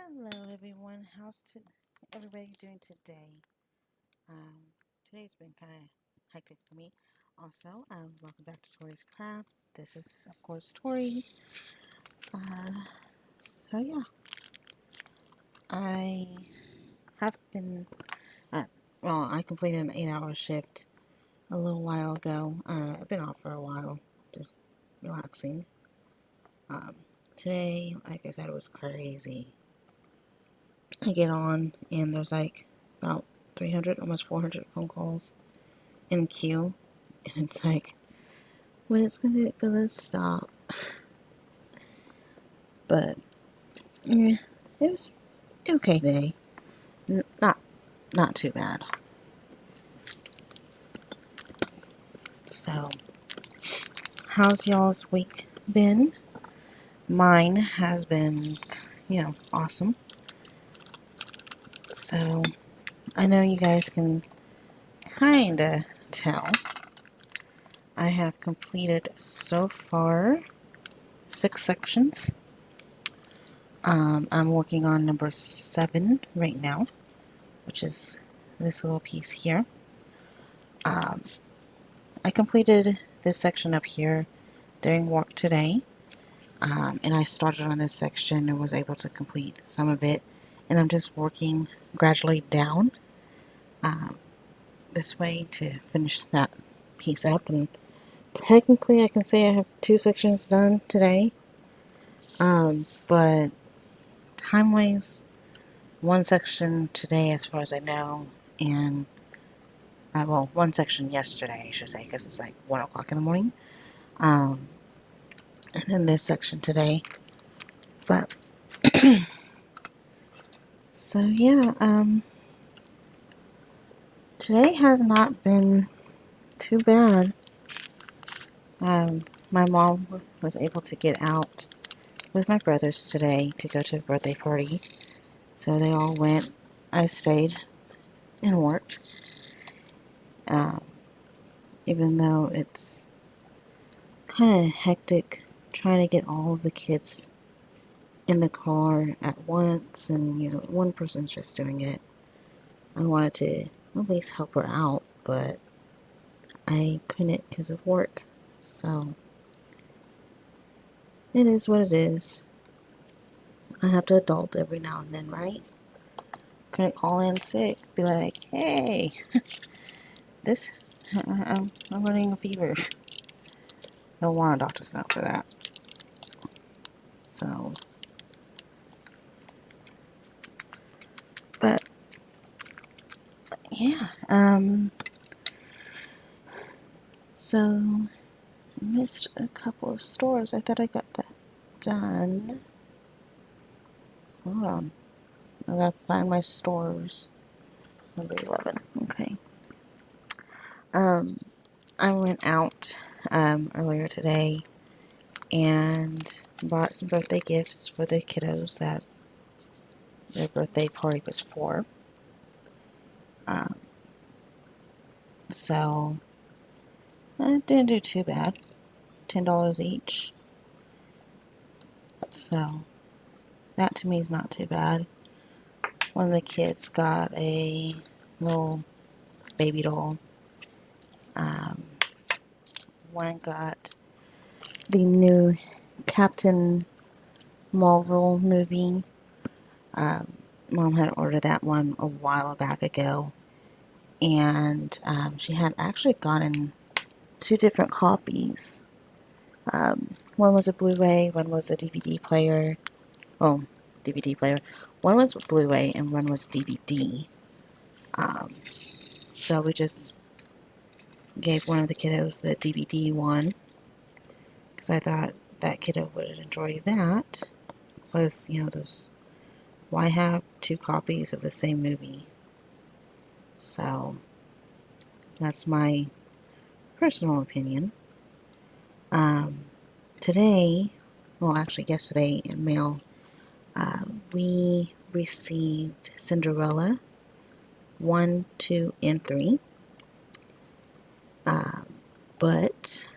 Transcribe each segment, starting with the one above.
Hello, everyone. Everybody doing today? Today's been kind of hectic for me. Also, welcome back to Tori's Craft. This is, of course, Tori. Uh, yeah, I have been. Uh, I completed an 8-hour shift a little while ago. I've been off for a while, just relaxing. Um, Today, like I said, it was crazy. I get on, and there's like about 300, almost 400 phone calls in queue, and it's like, when it's gonna stop? But yeah, it was okay day. Not too bad. So, how's y'all's week been? Mine has been, awesome. So, I know you guys can kinda tell. I have completed so far 6 sections. I'm working on number 7 right now, which is this little piece here. Um, I completed this section up here during work today, and I started on this section and was able to complete some of it, and I'm just working gradually down this way to finish that piece up, and technically I can say I have 2 sections done today, but time-wise, 1 section today as far as I know, and 1 section yesterday, I should say, because it's like 1 o'clock in the morning. And then this section today. But so yeah, today has not been too bad. My mom was able to get out with my brothers today to go to a birthday party. So they all went. I stayed and worked. Um, Even though it's kind of hectic trying to get all of the kids in the car at once, and one person's just doing it. I wanted to at least help her out, but I couldn't because of work. So it is what it is. I have to adult every now and then, right? Couldn't call in sick. Be like, hey, this, I'm running a fever. Don't want a doctor's note for that. So, but yeah, so I missed a couple of stores. I thought I got that done. Hold on. I gotta find my stores. Number 11. Okay. Um, I went out earlier today and bought some birthday gifts for the kiddos that their birthday party was for. Um, so it didn't do too bad. $10 each. So that to me is not too bad. One of the kids got a little baby doll. Um, One got the new Captain Marvel movie. Mom had ordered that one a while back ago, and she had actually gotten 2 different copies. One was a Blu-ray, one was a DVD player. Oh, DVD player. One was Blu-ray and one was DVD. So we just gave one of the kiddos the DVD one because I thought that kiddo would enjoy that. Plus, those, why have 2 copies of the same movie? So that's my personal opinion. Today, well, actually yesterday in mail, we received Cinderella 1, 2, and 3. But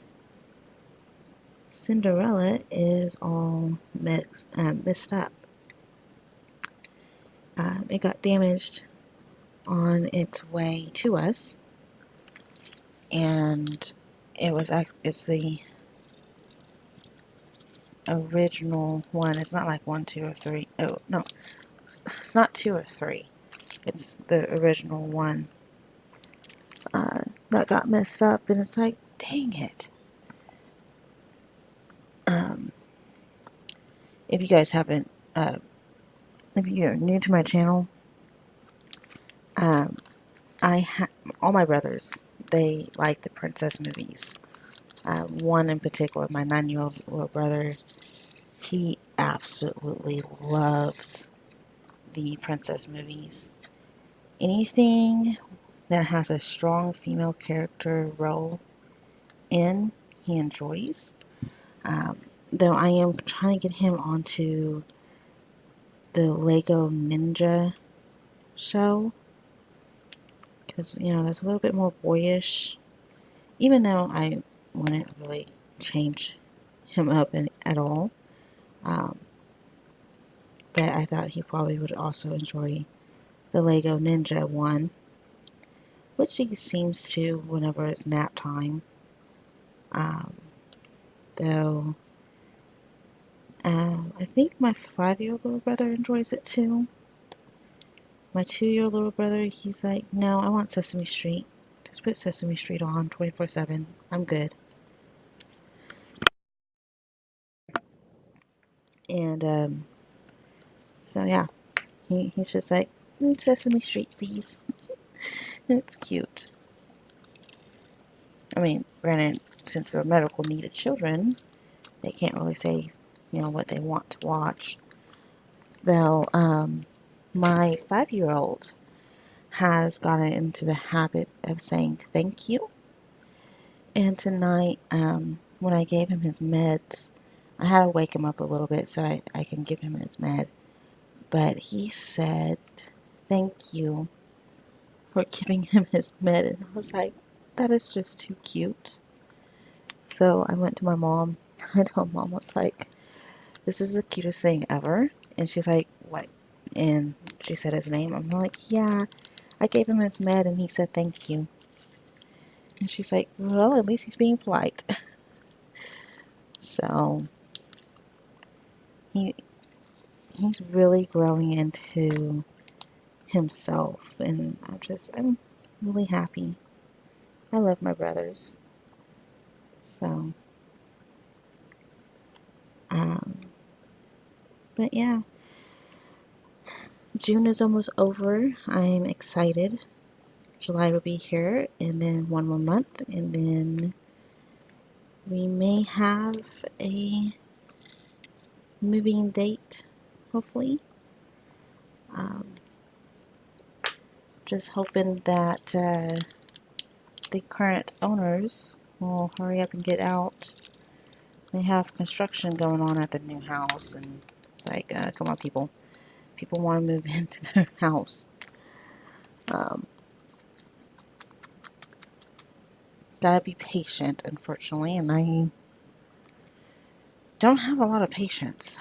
Cinderella is all mixed up. It got damaged on its way to us, and it's the original one. It's not like 1, 2, or 3. Oh no, it's not 2 or 3. It's the original one that got messed up, and it's like, dang it. If you guys haven't, if you're new to my channel, all my brothers, they like the princess movies. One in particular, my 9-year-old little brother, he absolutely loves the princess movies. Anything that has a strong female character role in, he enjoys. Though I am trying to get him onto the Lego Ninja show, because, that's a little bit more boyish, even though I wouldn't really change him up at all. But I thought he probably would also enjoy the Lego Ninja one, which he seems to whenever it's nap time. Though I think my 5-year-old little brother enjoys it too. My 2-year-old little brother, he's like, no, I want Sesame Street. Just put Sesame Street on 24/7. I'm good. And so yeah, he's just like, Sesame Street, please. And it's cute. I mean, granted, since they're medical needed children, they can't really say, what they want to watch. Though, my 5-year-old has gotten into the habit of saying thank you. And tonight, when I gave him his meds, I had to wake him up a little bit so I can give him his med. But he said thank you for giving him his med. And I was like, that is just too cute. So I went to my mom. I told mom, I was like, this is the cutest thing ever. And she's like, what? And she said his name. I'm like, yeah, I gave him his med and he said thank you. And she's like, well, at least he's being polite. So he's really growing into himself, and I'm really happy. I love my brothers. So, but yeah, June is almost over. I'm excited. July will be here, and then one more month, and then we may have a moving date, hopefully. Just hoping that the current owners will hurry up and get out. They have construction going on at the new house, and it's like, come on, people. People want to move into their house. Gotta be patient, unfortunately, and I don't have a lot of patience.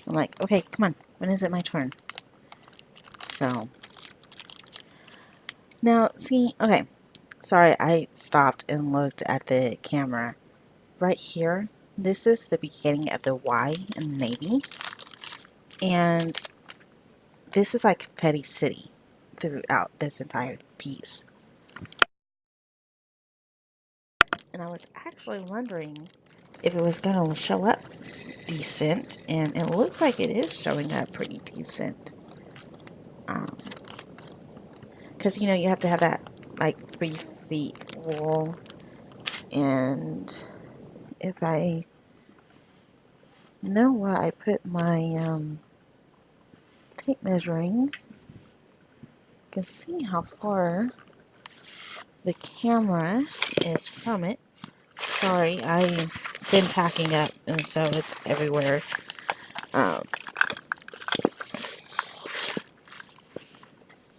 I'm like, okay, come on, when is it my turn? So, now, see, okay, sorry, I stopped and looked at the camera. Right here, this is the beginning of the Y in the Navy, and this is like Petty City throughout this entire piece. And I was actually wondering if it was going to show up decent, and it looks like it is showing up pretty decent. Because, you have to have that, like, 3 feet wall, and if I know where I put my tape measuring, you can see how far the camera is from it. Sorry, I've been packing up, and so it's everywhere.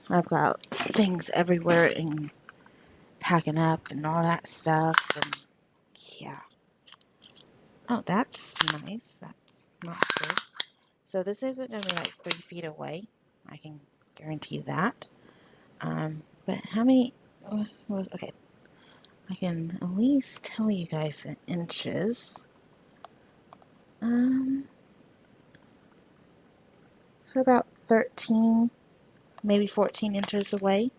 I've got things everywhere and packing up and all that stuff, and yeah. Oh, that's nice. That's not good. So this isn't going to be like 3 feet away. I can guarantee that. But how many? Okay, I can at least tell you guys the inches. Um, so about 13, maybe 14 inches away,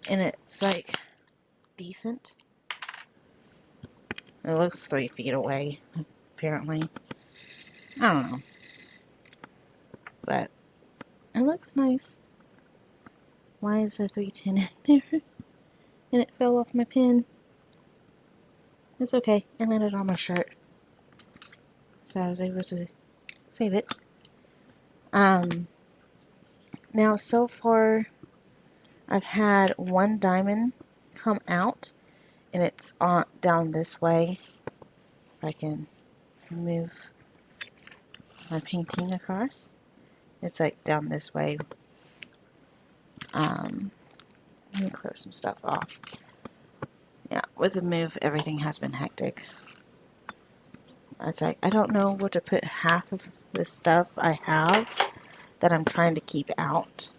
and it's like decent. It looks 3 feet away, apparently. I don't know, but it looks nice. Why is the 310 in there? And it fell off my pen. It's okay. It landed on my shirt, so I was able to save it. Um, Now so far I've had one diamond come out, and it's on down this way. If I can move my painting across, it's like down this way. Let me clear some stuff off. Yeah, with the move, everything has been hectic. It's like I don't know where to put half of the stuff I have that I'm trying to keep out,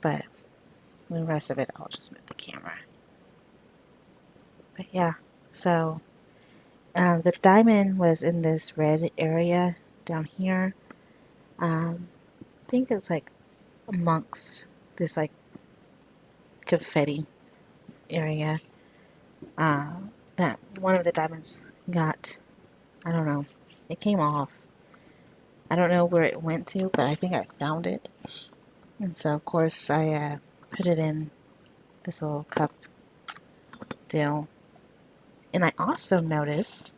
but the rest of it I'll just move the camera. But yeah, so the diamond was in this red area down here. I think it's like amongst this like confetti area. That one of the diamonds got, I don't know, it came off. I don't know where it went to, but I think I found it. And so, of course, I put it in this little cup deal. And I also noticed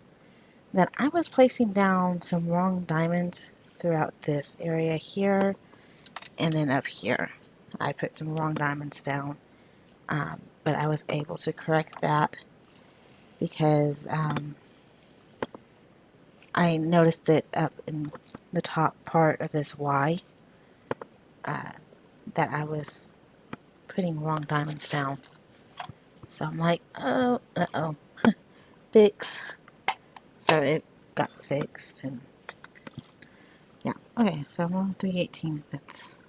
that I was placing down some wrong diamonds throughout this area here and then up here. I put some wrong diamonds down, but I was able to correct that because I noticed it up in the top part of this Y that I was putting wrong diamonds down. So I'm like, oh, uh-oh, fix. So it got fixed, and yeah. Okay, so I'm on 318, that's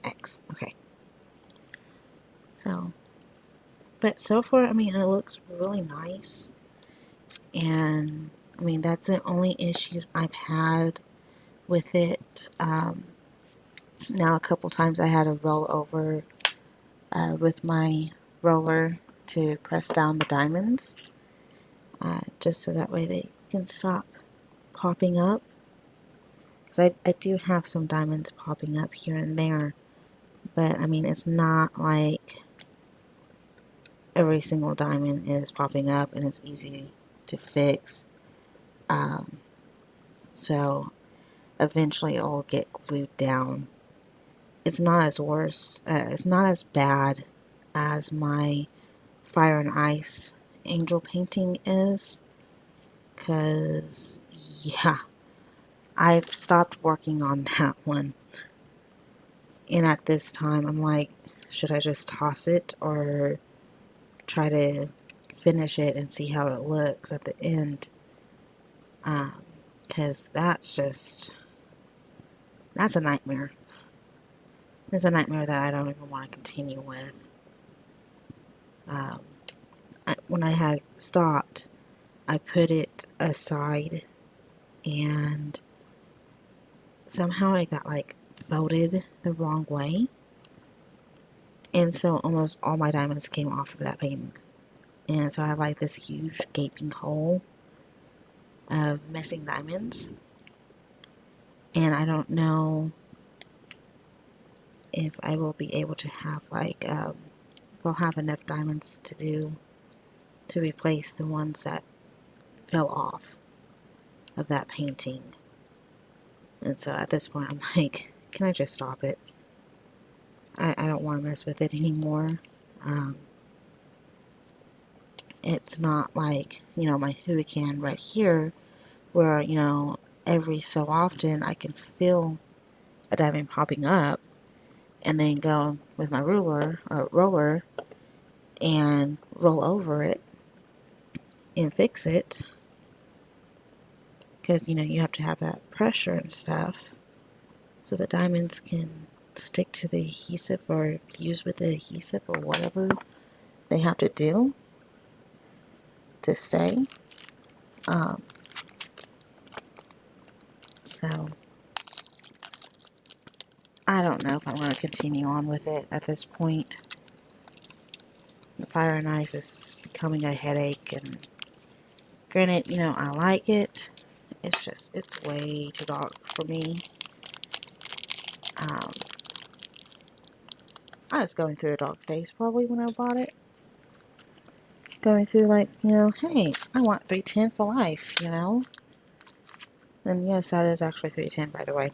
X. Okay. So, but so far, I mean, it looks really nice. And, I mean, that's the only issue I've had with it. Now, a couple times I had to roll over with my roller to press down the diamonds, just so that way they can stop popping up. Because I do have some diamonds popping up here and there, but I mean, it's not like every single diamond is popping up and it's easy to fix. So eventually it will get glued down. It's not as worse. It's not as bad as my Fire and Ice angel painting is, because yeah, I've stopped working on that one. And at this time, I'm like, should I just toss it or try to finish it and see how it looks at the end? Because that's a nightmare. It's a nightmare that I don't even want to continue with. When I had stopped, I put it aside, and somehow it got like folded the wrong way. And so almost all my diamonds came off of that painting. And so I have like this huge gaping hole of missing diamonds. And I don't know if I will be able to have like, if I'll have enough diamonds to replace the ones that fell off of that painting. And so at this point I'm like, can I just stop it? I don't want to mess with it anymore. It's not like, my Huracan right here where, every so often I can feel a diamond popping up and then go with my roller and roll over it and fix it, because you have to have that pressure and stuff. so the diamonds can stick to the adhesive or fuse with the adhesive or whatever they have to do to stay. So I don't know if I want to continue on with it at this point. The fire and ice is becoming a headache, and granted, I like it. It's way too dark for me. Um, I was going through a dark phase probably when I bought it. Going through like, hey, I want 310 for life, And yes, that is actually 310, by the way.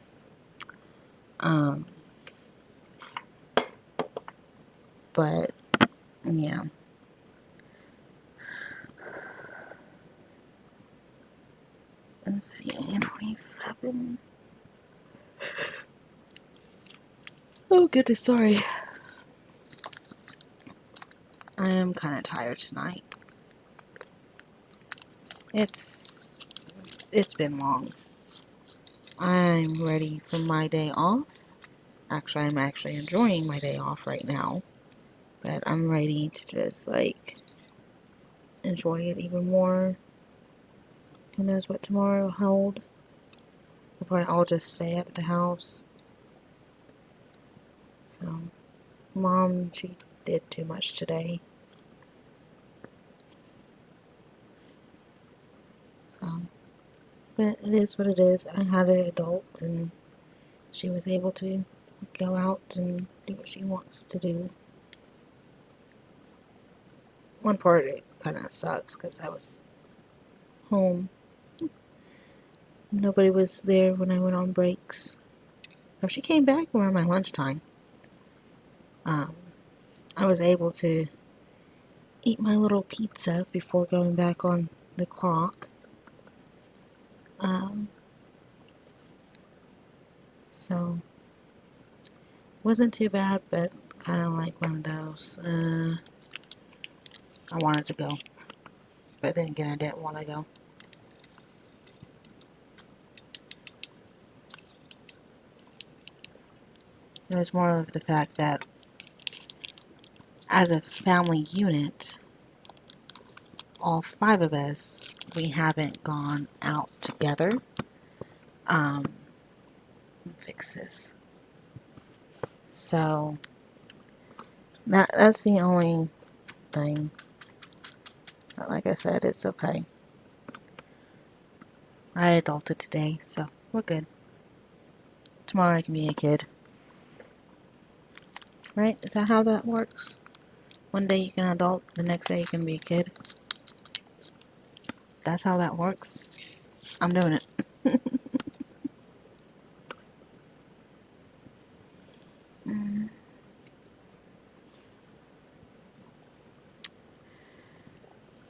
But yeah. Let's see, 27. Oh goodness, sorry. I am kind of tired tonight. It's been long. I'm ready for my day off. Actually, I'm actually enjoying my day off right now. But I'm ready to just enjoy it even more. Who knows what tomorrow will hold? We'll probably all just stay at the house. So, Mom, she did too much today. So, but it is what it is. I had an adult, and she was able to go out and do what she wants to do. One part, it kind of sucks because I was home. Nobody was there when I went on breaks. So she came back around my lunchtime. I was able to eat my little pizza before going back on the clock. So, wasn't too bad, but kind of like one of those, I wanted to go. But then again, I didn't want to go. It was more of the fact that as a family unit, all 5 of us, we haven't gone out together. Fix this. So, that's the only thing. But like I said, it's okay. I adulted today, so we're good. Tomorrow I can be a kid. Right? Is that how that works? One day you can adult, the next day you can be a kid. That's how that works. I'm doing it.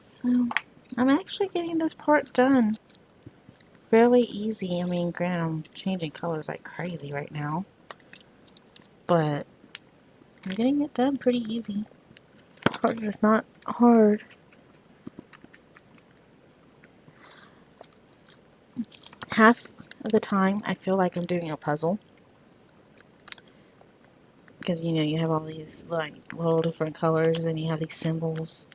So, I'm actually getting this part done fairly easy. I mean, granted, I'm changing colors like crazy right now, but I'm getting it done pretty easy. Part is not hard. Half of the time, I feel like I'm doing a puzzle. Because, you have all these, little different colors, and you have these symbols.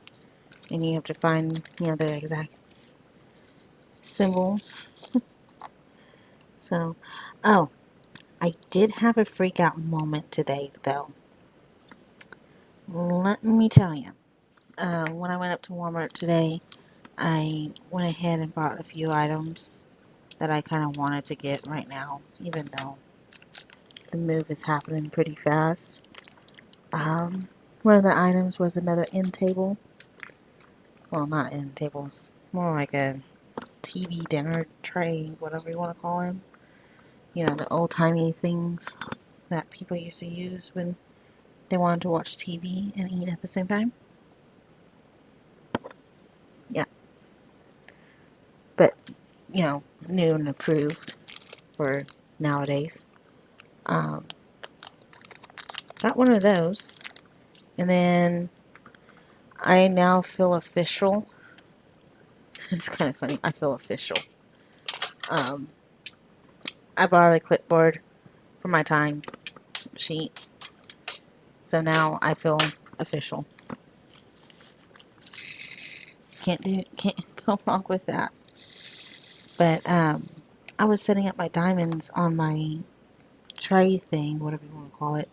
And you have to find, the exact symbol. So, oh, I did have a freak out moment today, though. Let me tell you. When I went up to Walmart today, I went ahead and bought a few items that I kind of wanted to get right now, even though the move is happening pretty fast. One of the items was another end table. Well, not end tables, more like a TV dinner tray, whatever you want to call them. The old-timey things that people used to use when they wanted to watch TV and eat at the same time. Yeah. But, new and approved for nowadays. Got one of those. And then I now feel official. It's kind of funny. I feel official. I bought a clipboard for my time sheet. So now I feel official. Can't go wrong with that. But I was setting up my diamonds on my tray thing, whatever you want to call it.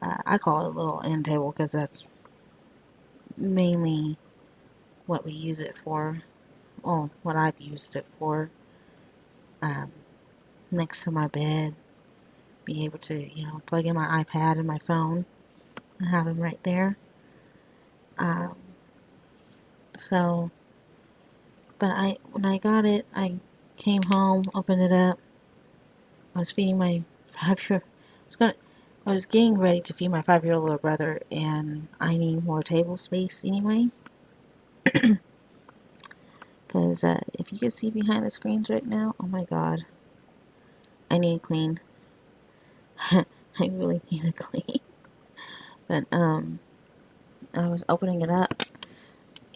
I call it a little end table because that's mainly what we use it for. Well, what I've used it for. Um, Next to my bed, be able to, plug in my iPad and my phone and have them right there. Um, so, but when I got it, I came home, opened it up. I was feeding my 5-year. I was getting ready to feed my 5-year-old little brother, and I need more table space anyway. Because if you can see behind the screens right now, oh my god, I need to clean. I really need to clean. But I was opening it up,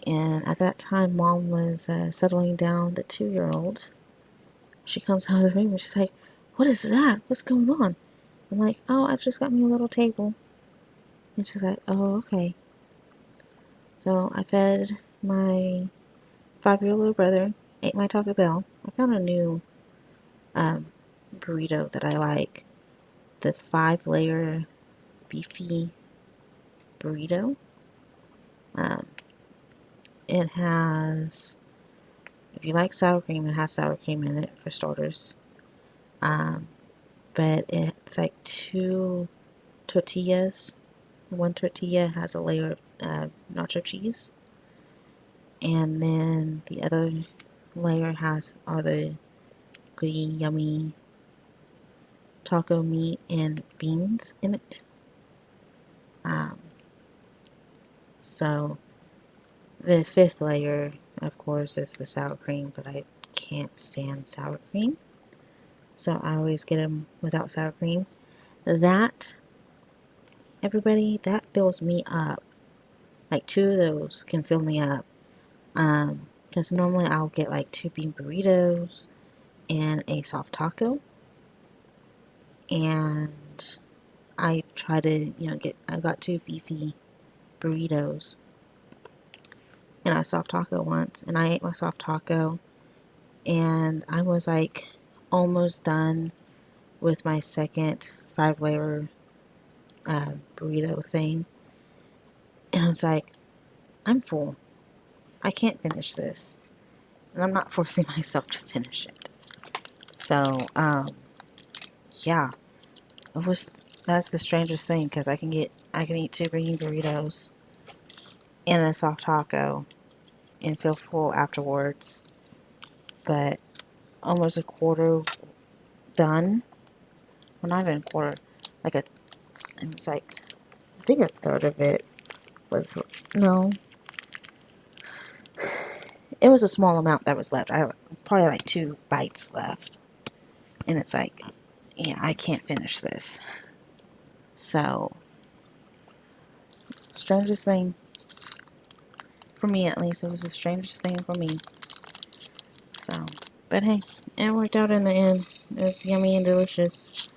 and at that time, Mom was settling down the 2-year-old. She comes out of the room and she's like, "What is that? What's going on?" I'm like, "Oh, I just got me a little table." And she's like, "Oh, okay." So I fed my 5-year-old little brother, ate my Taco Bell. I found a new um, burrito that I like, the 5-layer beefy burrito. Um, it has, if you like sour cream, it has sour cream in it for starters. But it's like 2 tortillas. One tortilla has a layer of nacho cheese, and then the other layer has all the goody, yummy taco meat and beans in it. So the 5th layer, of course, is the sour cream, but I can't stand sour cream, so I always get them without sour cream. That, everybody, that fills me up. Like 2 of those can fill me up. Because normally I'll get like 2 bean burritos and a soft taco. And I try to, I got 2 beefy burritos and a soft taco once. And I ate my soft taco. And I was like almost done with my second 5-layer burrito thing. And I was like, I'm full. I can't finish this. And I'm not forcing myself to finish it. So, yeah. That's the strangest thing, because I can eat 2 green burritos and a soft taco and feel full afterwards. But almost a quarter done. Well, not even a quarter. It was like, I think a third of it was, no, it was a small amount that was left. I probably like 2 bites left. And it's like, yeah, I can't finish this. So, strangest thing, for me at least, it was the strangest thing for me. So, but hey, it worked out in the end. It's yummy and delicious.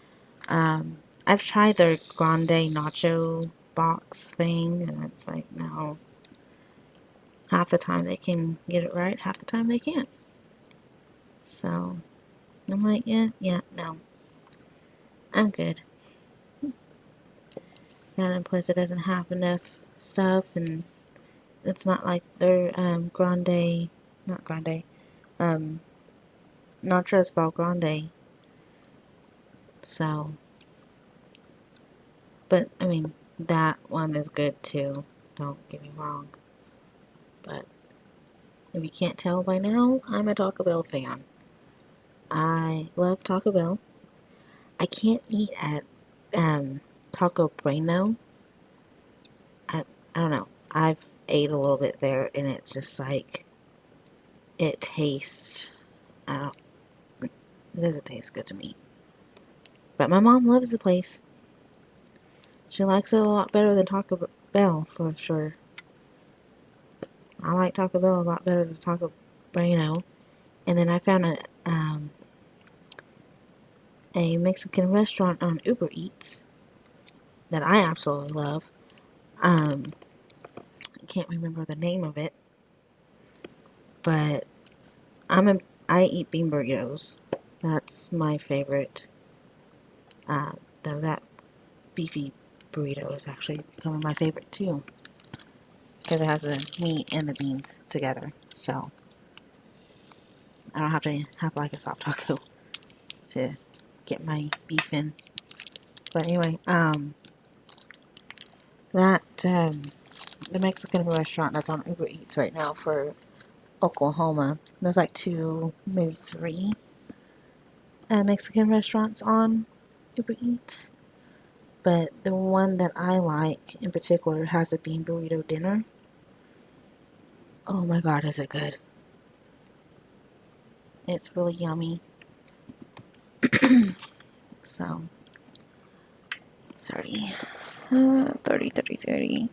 I've tried their grande nacho box thing, and it's like, no. Half the time they can get it right, half the time they can't. So, I'm like, yeah, no. I'm good. And plus it doesn't have enough stuff, and it's not like their not grande, nachos ball grande. So, but I mean, that one is good too. Don't get me wrong. But if you can't tell by now, I'm a Taco Bell fan. I love Taco Bell. I can't eat at Taco Bueno. I don't know. I've ate a little bit there, and it's just like, it tastes, I don't, it doesn't taste good to me. But my mom loves the place. She likes it a lot better than Taco Bell, for sure. I like Taco Bell a lot better than Taco Bueno. And then I found a Mexican restaurant on Uber Eats that I absolutely love. I can't remember the name of it, but I eat bean burritos. That's my favorite. Though that beefy burrito is actually becoming my favorite too, because it has the meat and the beans together. So I don't have to have like a soft taco to get my beef in. But anyway, that the Mexican restaurant that's on Uber Eats right now for Oklahoma. There's like 2, maybe 3 Mexican restaurants on Uber Eats. But the one that I like in particular has a bean burrito dinner. Oh my god, is it good! It's really yummy. So, 30. 30.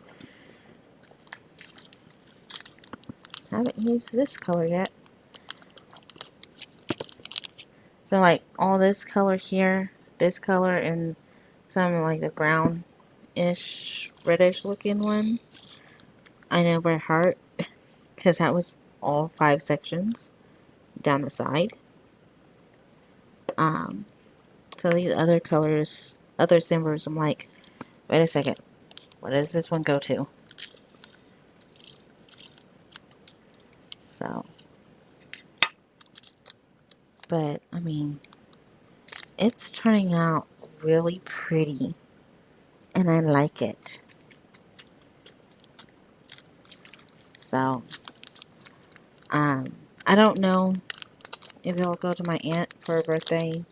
Haven't used this color yet. So like all this color here, this color, and some like the brownish, reddish looking one. I know by heart because that was all 5 sections down the side. So these other colors, other symbols, I'm like, wait a second, what does this one go to? So, but I mean, it's turning out really pretty, and I like it. So, I don't know if it'll go to my aunt for her birthday.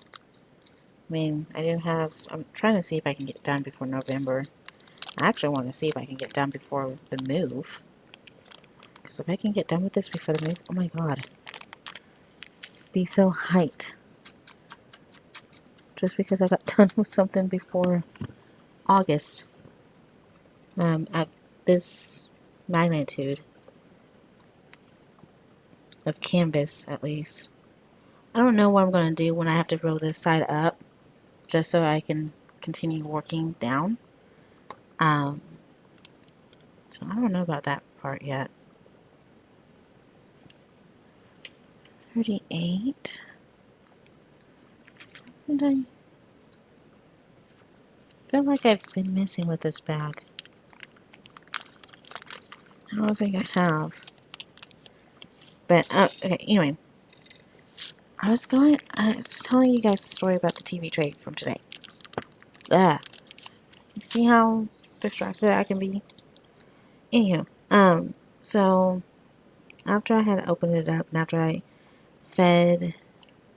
I mean, I'm trying to see if I can get done before November. I actually want to see if I can get done before the move. So if I can get done with this before the move, oh my god. Be so hyped. Just because I got done with something before August. At this magnitude of canvas, at least. I don't know what I'm going to do when I have to roll this side up. Just so I can continue working down. So I don't know about that part yet. 38. And I feel like I've been messing with this bag. I don't think I have. But, okay, anyway. I was telling you guys the story about the TV tray from today. You see how distracted I can be? Anywho, so after I had opened it up and after I fed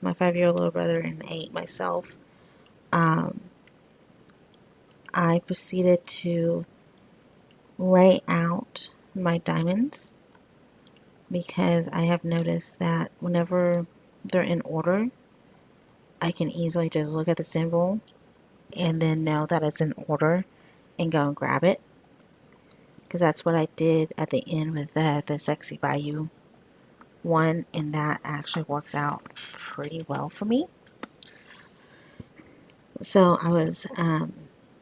my 5-year-old little brother and ate myself, I proceeded to lay out my diamonds because I have noticed that whenever they're in order, I can easily just look at the symbol and then know that it's in order and go and grab it. Because that's what I did at the end with the Sexy Bayou one, and that actually works out pretty well for me. So I was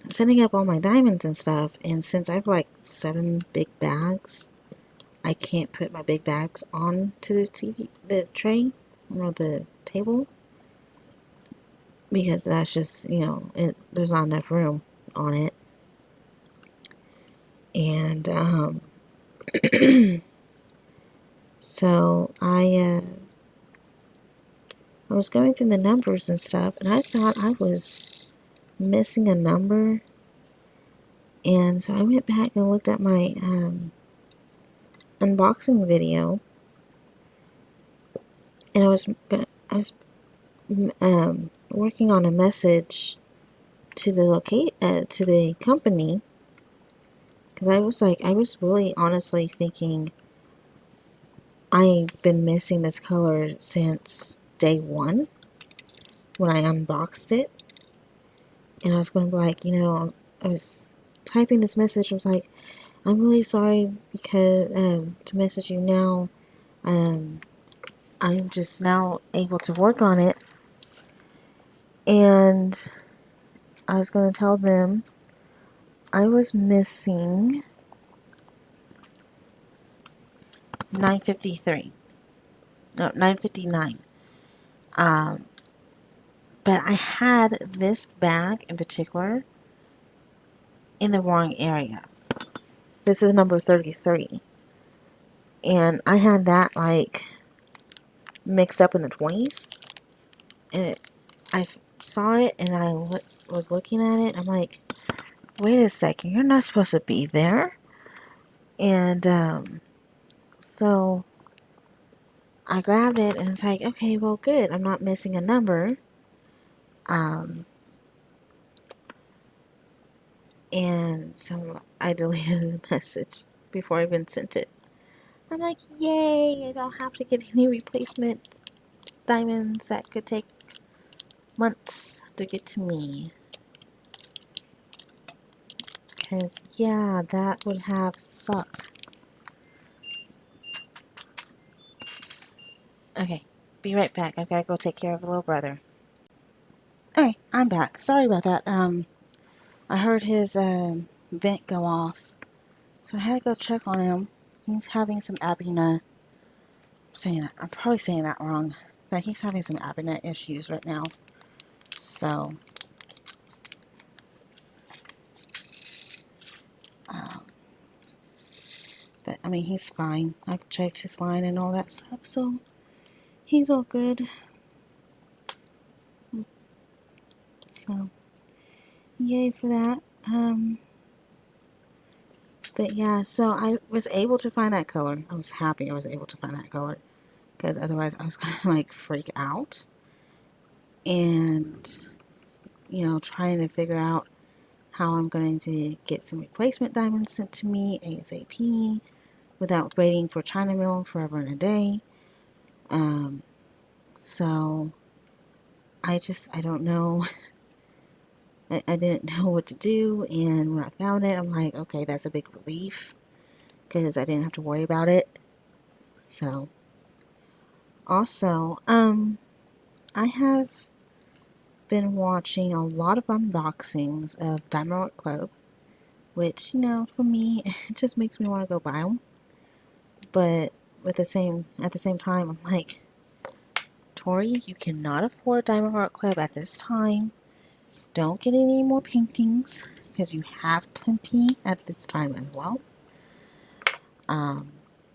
setting up all my diamonds and stuff, and since I have like 7 big bags, I can't put my big bags onto the tray, or the table, because that's just, there's not enough room on it. And so I was going through the numbers and stuff, and I thought I was missing a number. And so I went back and looked at my unboxing video, and I was working on a message to the company, because I was really honestly thinking I've been missing this color since day 1 when I unboxed it, and I was going to be like, I was typing this message. I was like, I'm really sorry because to message you now. I'm just now able to work on it, And I was going to tell them I was missing 953. No, 959. But I had this bag in particular in the wrong area. This is number 33. And I had that like mixed up in the 20s. And I saw it and I was looking at it. I'm like, wait a second, you're not supposed to be there. And so I grabbed it and it's like, okay, well, good. I'm not missing a number. And so I deleted the message before I even sent it. I'm like, yay, I don't have to get any replacement diamonds that could take months to get to me. Because, yeah, that would have sucked. Okay, be right back. I've got to go take care of a little brother. Okay, I'm back. Sorry about that. I heard his vent go off, so I had to go check on him. He's having some abina. I'm probably saying that wrong, but he's having some abina issues right now. So, but I mean, he's fine. I've checked his line and all that stuff, so he's all good. So, yay for that. But yeah, so I was able to find that color. I was happy I was able to find that color, because otherwise I was gonna like freak out and, you know, trying to figure out how I'm going to get some replacement diamonds sent to me ASAP without waiting for China Mill forever and a day. So I don't know. I didn't know what to do, and when I found it, I'm like, okay, that's a big relief, because I didn't have to worry about it. So, also, I have been watching a lot of unboxings of Diamond Rock Club, which, you know, for me, it just makes me want to go buy them. But at the same time, I'm like, Tori, you cannot afford Diamond Rock Club at this time. Don't get any more paintings, because you have plenty at this time as well.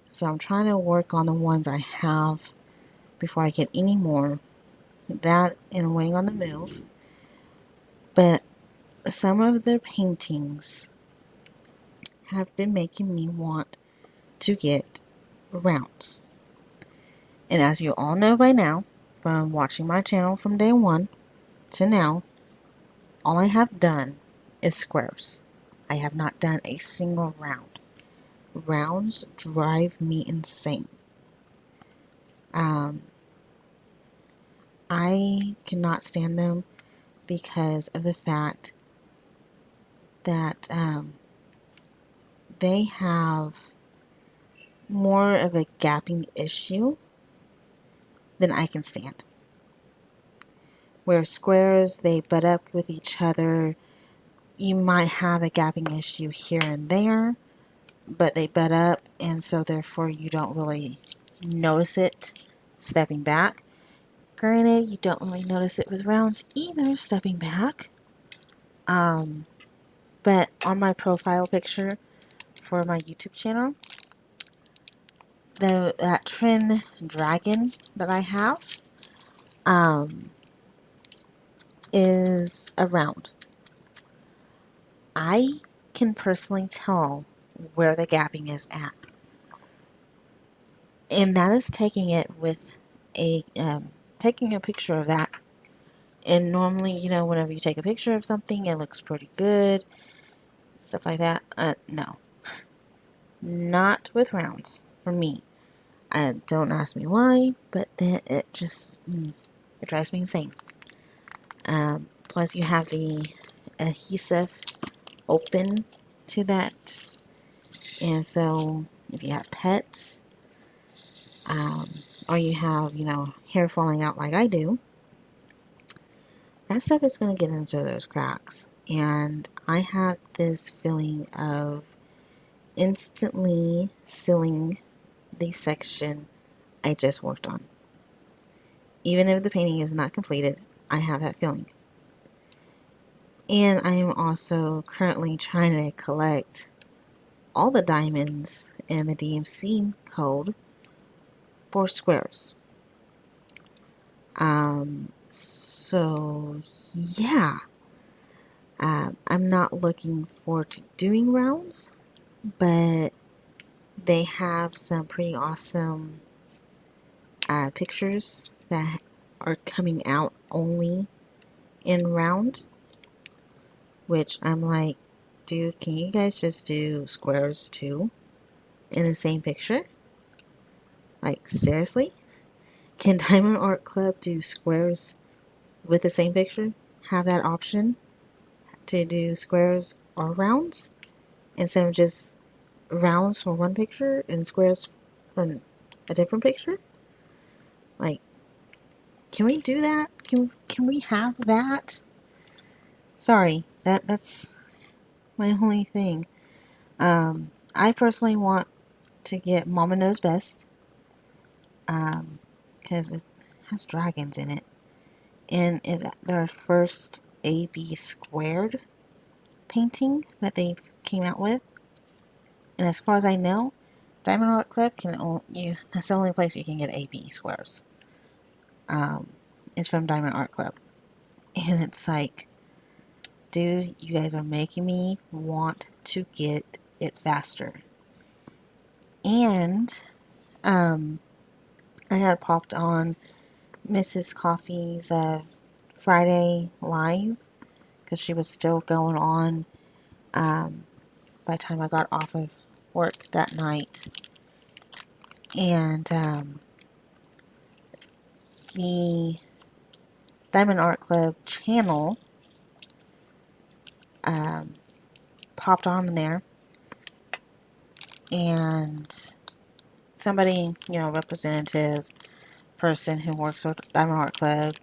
So I'm trying to work on the ones I have before I get any more. That and waiting on the move. But some of the paintings have been making me want to get rounds. And as you all know by now, from watching my channel from day one to now, all I have done is squares. I have not done a single round. Rounds drive me insane. I cannot stand them because of the fact that they have more of a gapping issue than I can stand. Where squares, they butt up with each other. You might have a gapping issue here and there, but they butt up, and so therefore you don't really notice it stepping back. Granted, you don't really notice it with rounds either, stepping back. But on my profile picture for my YouTube channel, that Trin Dragon that I have is a round. I can personally tell where the gapping is at. And that is taking it with taking a picture of that. And normally, you know, whenever you take a picture of something, it looks pretty good, stuff like that. No, not with rounds for me. Don't ask me why, but it just it drives me insane. Plus, you have the adhesive open to that, and so if you have pets, or you have, you know, hair falling out like I do, that stuff is going to get into those cracks. And I have this feeling of instantly sealing the section I just worked on. Even if the painting is not completed, I have that feeling. And I am also currently trying to collect all the diamonds and the DMC code for squares. So yeah, I'm not looking forward to doing rounds, but they have some pretty awesome pictures that are coming out only in round, which I'm like, dude, can you guys just do squares too in the same picture? Like, seriously? Can Diamond Art Club do squares with the same picture? Have that option to do squares or rounds instead of just rounds for one picture and squares for a different picture? Like, can we do that? Can we have that? Sorry, that's my only thing. I personally want to get Mama Knows Best, because it has dragons in it, and is their first AB squared painting that they came out with. And as far as I know, Diamond Art Club can only that's the only place you can get AB squares. It's from Diamond Art Club, and it's like, dude, you guys are making me want to get it faster. And I had popped on Mrs. Coffee's Friday live because she was still going on by the time I got off of work that night. And the Diamond Art Club channel popped on there, and somebody, representative person who works with Diamond Art Club,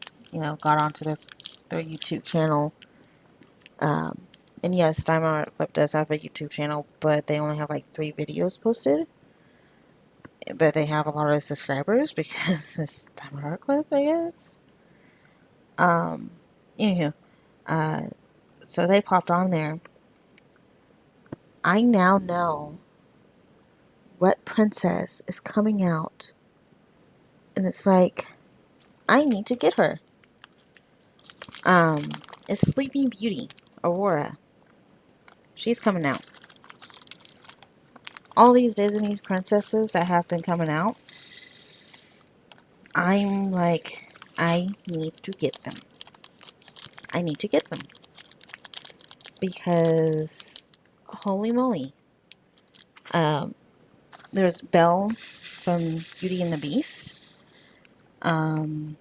got onto their YouTube channel. And yes, Diamond Art Club does have a YouTube channel, but they only have like 3 videos posted. But they have a lot of subscribers because it's Diamond Art Club, I guess. Anywho, so they popped on there. I now know what princess is coming out, and it's like, I need to get her. It's Sleeping Beauty, Aurora. She's coming out. All these Disney princesses that have been coming out, I'm like, I need to get them. I need to get them. Because, holy moly. There's Belle from Beauty and the Beast. I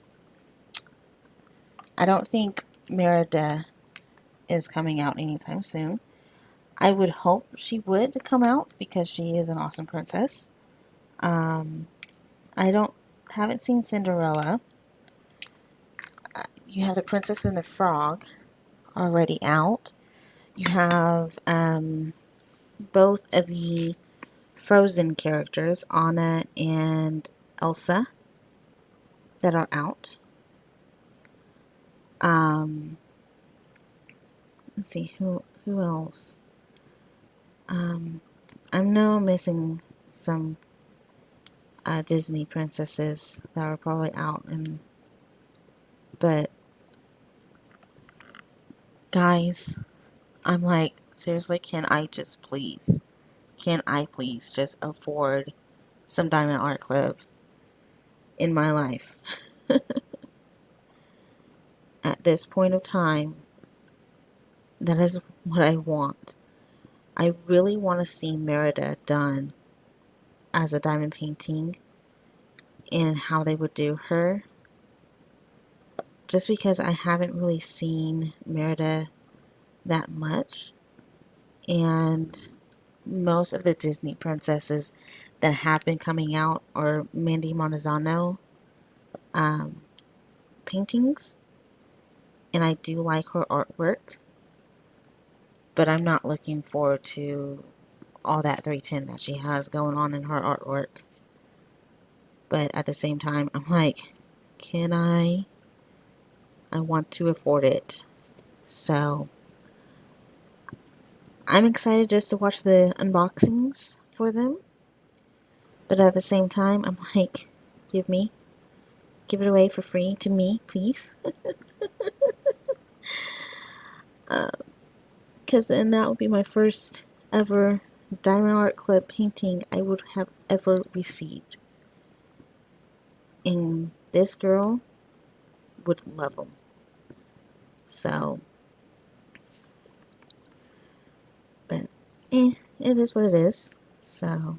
don't think Merida is coming out anytime soon. I would hope she would come out because she is an awesome princess. I haven't seen Cinderella. You have the Princess and the Frog already out. You have both of the Frozen characters, Anna and Elsa, that are out. Let's see, who else? I know I'm missing some Disney princesses that are probably out, but guys, I'm like, seriously, can I please just afford some Diamond Art Club in my life? At this point of time, that is what I want. I really want to see Merida done as a diamond painting and how they would do her. Just because I haven't really seen Merida that much. And most of the Disney princesses that have been coming out are Mandy Montezano paintings. and I do like her artwork, but I'm not looking forward to all that 310 that she has going on in her artwork. But at the same time, I'm like, can I want to afford it. So I'm excited just to watch the unboxings for them. But at the same time, I'm like, give it away for free to me, please. Because then that would be my first ever Diamond Art Club painting I would have ever received. And this girl would love them. So, but, it is what it is. So,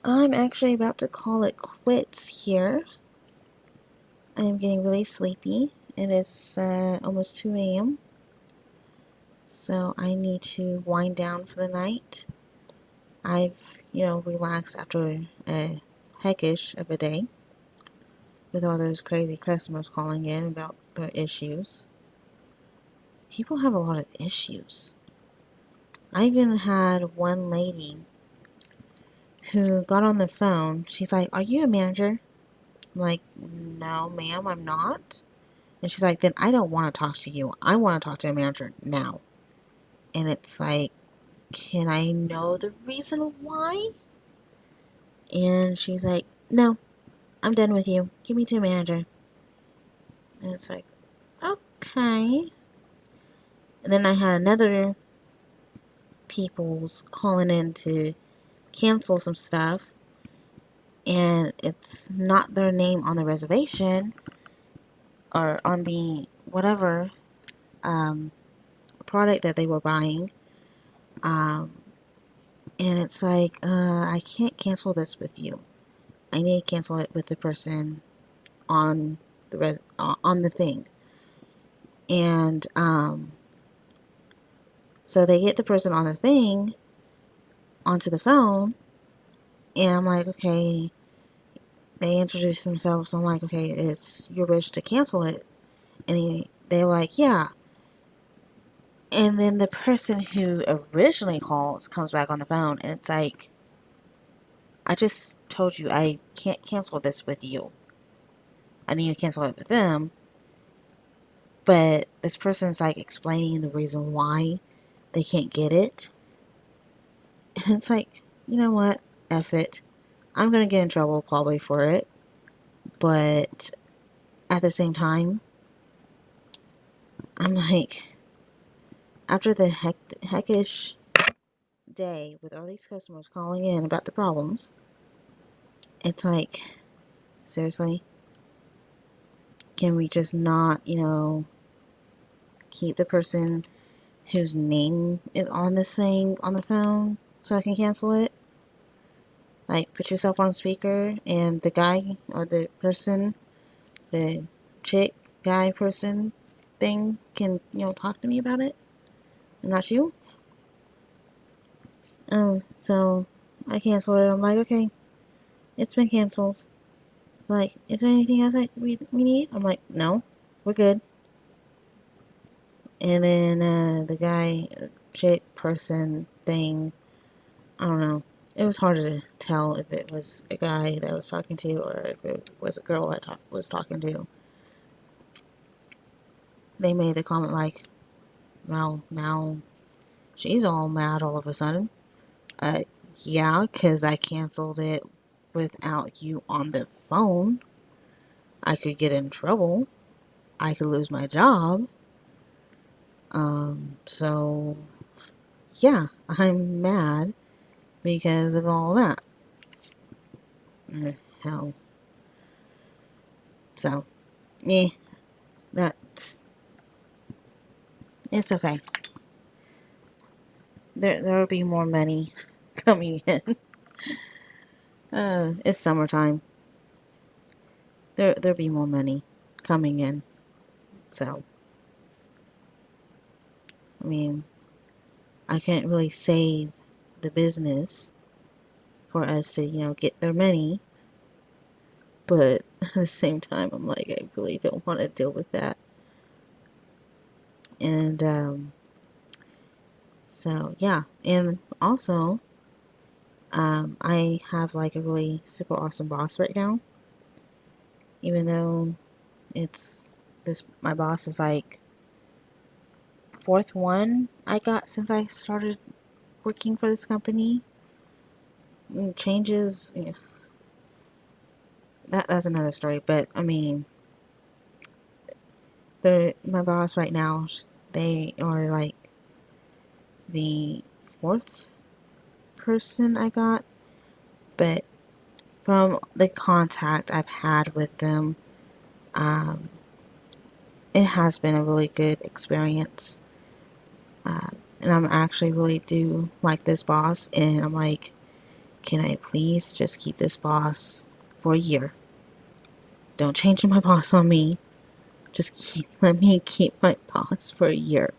I'm actually about to call it quits here. I am getting really sleepy. It is almost 2 a.m. So I need to wind down for the night. I've, relaxed after a heckish of a day with all those crazy customers calling in about their issues. People have a lot of issues. I even had one lady who got on the phone. She's like, "Are you a manager?" I'm like, "No, ma'am, I'm not." And she's like, "Then I don't want to talk to you. I want to talk to a manager now." And it's like, "Can I know the reason why?" And she's like, "No, I'm done with you. Give me to a manager." And it's like, okay. And then I had another people's calling in to cancel some stuff. And it's not their name on the reservation or on the whatever product that they were buying. And it's like, I can't cancel this with you. I need to cancel it with the person on on the thing. And so they get the person on the thing onto the phone, and I'm like, okay. They introduce themselves. So I'm like, okay, it's your wish to cancel it, and they're like, yeah. And then the person who originally calls comes back on the phone, and it's like, I just told you I can't cancel this with you. I need to cancel it with them. But this person's like explaining the reason why they can't get it. And it's like, you know what? F it. I'm going to get in trouble probably for it. But at the same time, I'm like, after the heckish day with all these customers calling in about the problems, it's like, seriously? Can we just not, keep the person whose name is on this thing on the phone so I can cancel it? Like, put yourself on speaker and the guy or the person, the chick, guy, person thing can, talk to me about it. And not you. So I cancel it. I'm like, okay, it's been canceled. Like, is there anything else we need? I'm like, no, we're good. And then the guy, chick, person, thing, I don't know. It was hard to tell if it was a guy that I was talking to or if it was a girl I was talking to. They made the comment like, well, now she's all mad all of a sudden. Yeah, because I canceled it without you on the phone. I could get in trouble. I could lose my job. So, yeah, I'm mad because of all that. Hell. So, that's, it's okay. There'll be more money coming in. It's summertime. There'll be more money coming in. So, I mean, I can't really save the business for us to, get their money. but at the same time, I'm like, I really don't want to deal with that. And so yeah, and also I have like a really super awesome boss right now, even though it's this my boss is like fourth one I got since I started working for this company. And changes, yeah, that's another story. But I mean, my boss right now, they are like the fourth person I got, but from the contact I've had with them, um, it has been a really good experience. And I'm actually really do like this boss, and I'm like, can I please just keep this boss for a year? Don't change my boss on me. Just let me keep my boss for a year.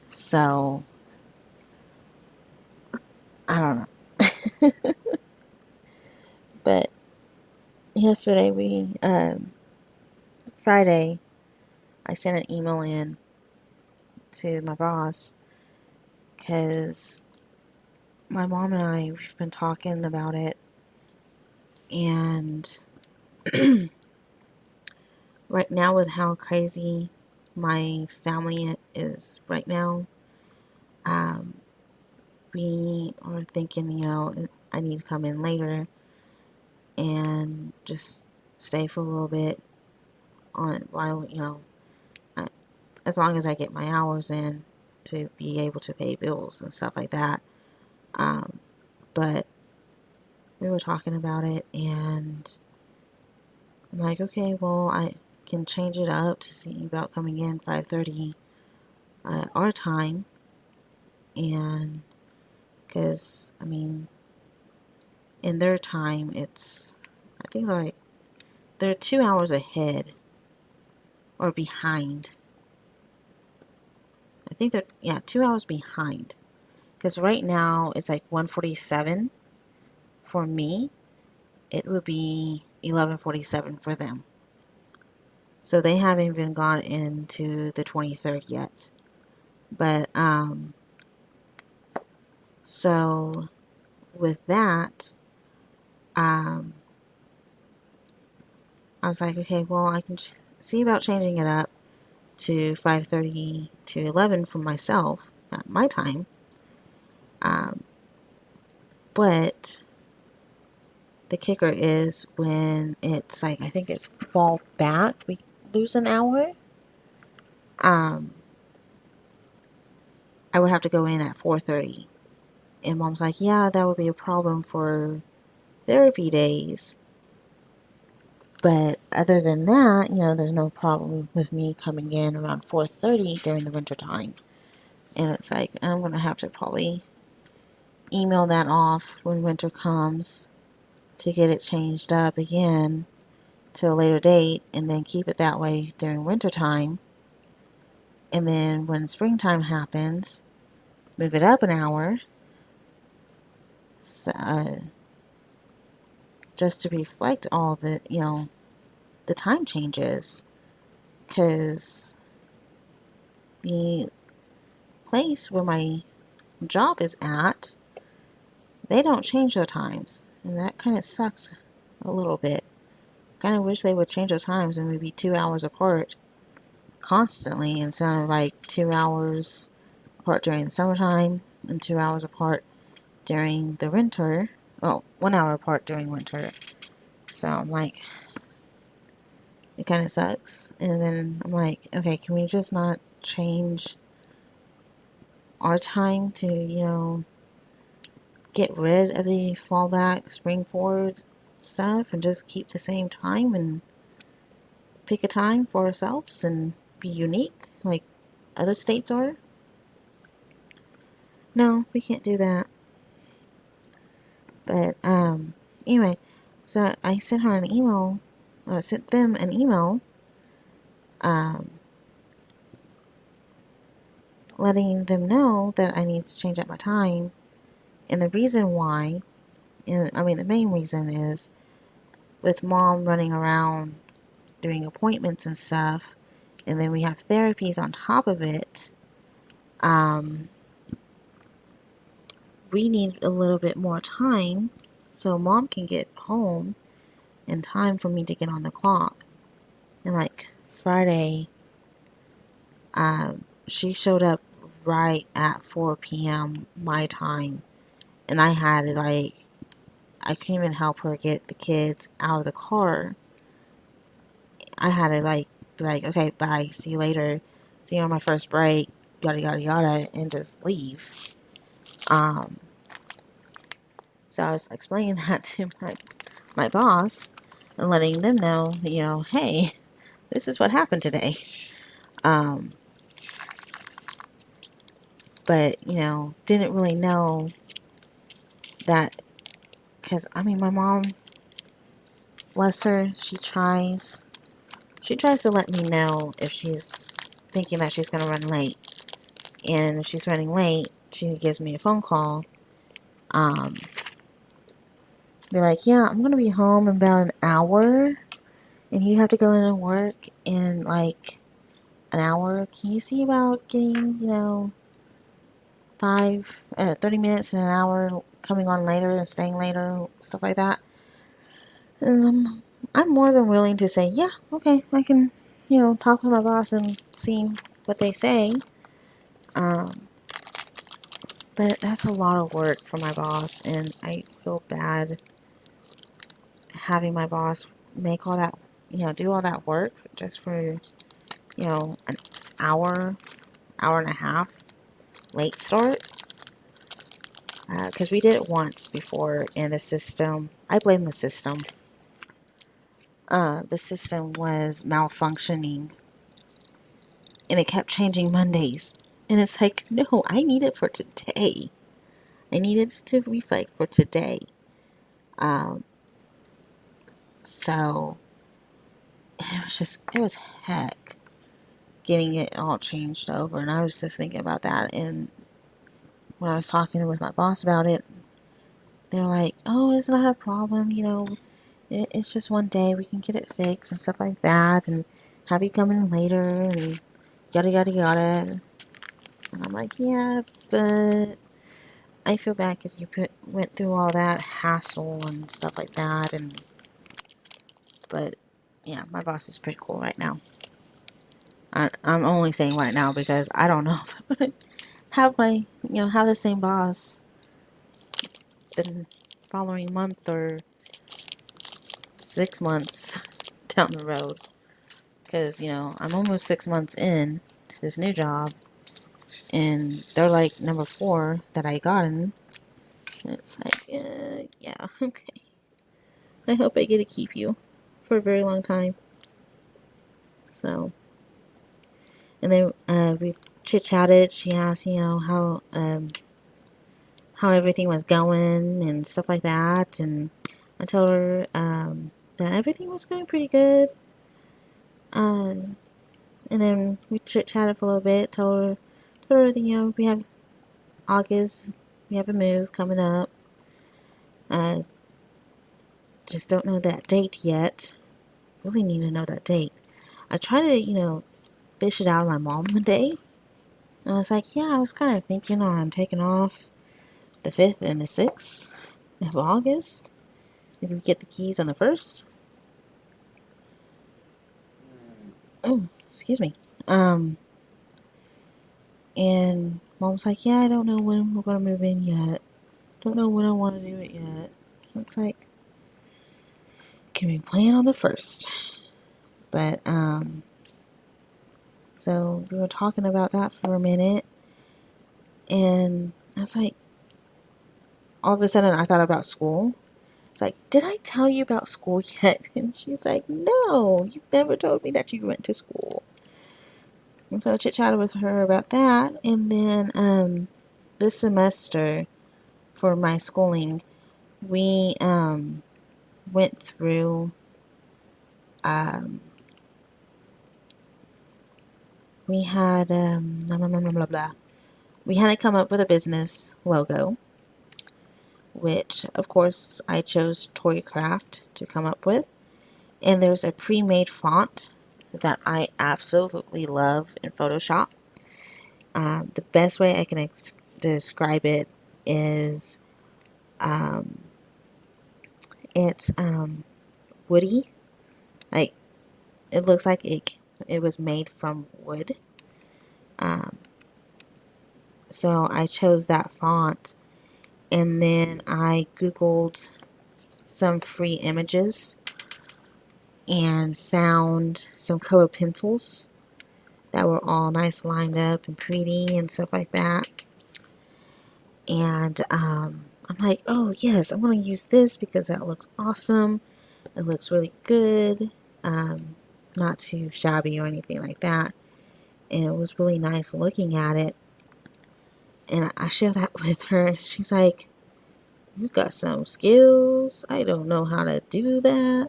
So I don't know. But yesterday Friday, I sent an email in to my boss because my mom and we've been talking about it, and right now with how crazy my family is right now, um, we are thinking, I need to come in later and just stay for a little bit on while, as long as I get my hours in to be able to pay bills and stuff like that. But we were talking about it, and I'm like, okay, well, I can change it up to see about coming in 5:30 our time, and because I mean, in their time, I think like they're 2 hours ahead or behind. I think they're, yeah, 2 hours behind. Because right now it's like 1:47 for me. It would be 11:47 for them. So they haven't even gone into the 23rd yet. But so with that, um, I was like, okay, well, I can see about changing it up to 5:30 to 11 for myself at my time. But the kicker is when it's like, I think it's fall back, we lose an hour. I would have to go in at 4:30. And mom's like, yeah, that would be a problem for therapy days. But other than that, there's no problem with me coming in around 4:30 during the winter time. And it's like, I'm going to have to probably email that off when winter comes to get it changed up again to a later date, and then keep it that way during winter time. And then when springtime happens, move it up an hour, so, just to reflect all the time changes. Because the place where my job is at, they don't change their times, and that kind of sucks a little bit. Kind of wish they would change their times and we'd be 2 hours apart constantly, instead of like 2 hours apart during the summertime and 2 hours apart during the winter. Well, 1 hour apart during winter. So I'm like, it kind of sucks. And then I'm like, okay, can we just not change our time to, get rid of the fallback, spring forward stuff and just keep the same time and pick a time for ourselves and be unique like other states are? No, we can't do that. But anyway, so I sent her an email, or sent them an email, um, letting them know that I need to change up my time. And the reason why, and I mean the main reason is with mom running around doing appointments and stuff, and then we have therapies on top of it, we need a little bit more time so mom can get home in time for me to get on the clock. And like Friday, she showed up right at 4 p.m. my time, and I had to I couldn't even help her get the kids out of the car. I had to be like, okay, bye, see you later, see you on my first break, yada yada yada, and just leave. So I was explaining that to my boss and letting them know, hey, this is what happened today. Um, but didn't really know that, because I mean, my mom, bless her, she tries to let me know if she's thinking that she's gonna run late, and if she's running late, she gives me a phone call. Um, be like, yeah, I'm gonna be home in about an hour, and you have to go in and work in like an hour. Can you see about getting 30 minutes and an hour coming on later and staying later, stuff like that? I'm more than willing to say, yeah, okay, I can, talk with my boss and see what they say. But that's a lot of work for my boss, and I feel bad having my boss make all that, do all that work just for, an hour, hour and a half late start. Because we did it once before, and the system, I blame the system. The system was malfunctioning, and it kept changing Mondays. And it's like, no, I need it for today. I need it to reflect for today. So it was heck getting it all changed over. And I was just thinking about that. And when I was talking with my boss about it, they're like, oh, it's not a problem. It's just one day. We can get it fixed and stuff like that. And have you come in later and yada, yada, yada. And I'm like, yeah, but I feel bad because you went through all that hassle and stuff like that. But yeah, my boss is pretty cool right now. I'm only saying right now because I don't know if I'm gonna have the same boss the following month or 6 months down the road. Because I'm almost 6 months in to this new job, and they're like number 4 that I gotten. And it's like, yeah, okay. I hope I get to keep you for a very long time. So, and then we chit chatted. She asked, how everything was going and stuff like that, and I told her that everything was going pretty good. And then we chit chatted for a little bit. Told her that we have August, we have a move coming up. Uh, just don't know that date yet. Really need to know that date. I tried to fish it out of my mom one day. And I was like, yeah, I was kind of thinking on taking off the 5th and the 6th of August. If we get the keys on the 1st. Oh, excuse me. And mom's like, yeah, I don't know when we're going to move in yet. Don't know when I want to do it yet. It's like, can we plan on the 1st? But, so we were talking about that for a minute. And I was like, all of a sudden I thought about school. It's like, did I tell you about school yet? And she's like, no, you never told me that you went to school. And so I chit-chatted with her about that. And then this semester for my schooling, we went through, we had, blah, blah, blah, blah, blah. We had to come up with a business logo. which of course I chose Toycraft to come up with. And there's a pre-made font that I absolutely love in Photoshop. The best way I can describe it is it's woody. Like, it looks like it was made from wood. So I chose that font, and then I googled some free images and found some color pencils that were all nice lined up and pretty and stuff like that. And I'm like, oh yes, I'm going to use this because that looks awesome. It looks really good. Not too shabby or anything like that. And it was really nice looking at it. And I shared that with her. She's like, you got some skills. I don't know how to do that.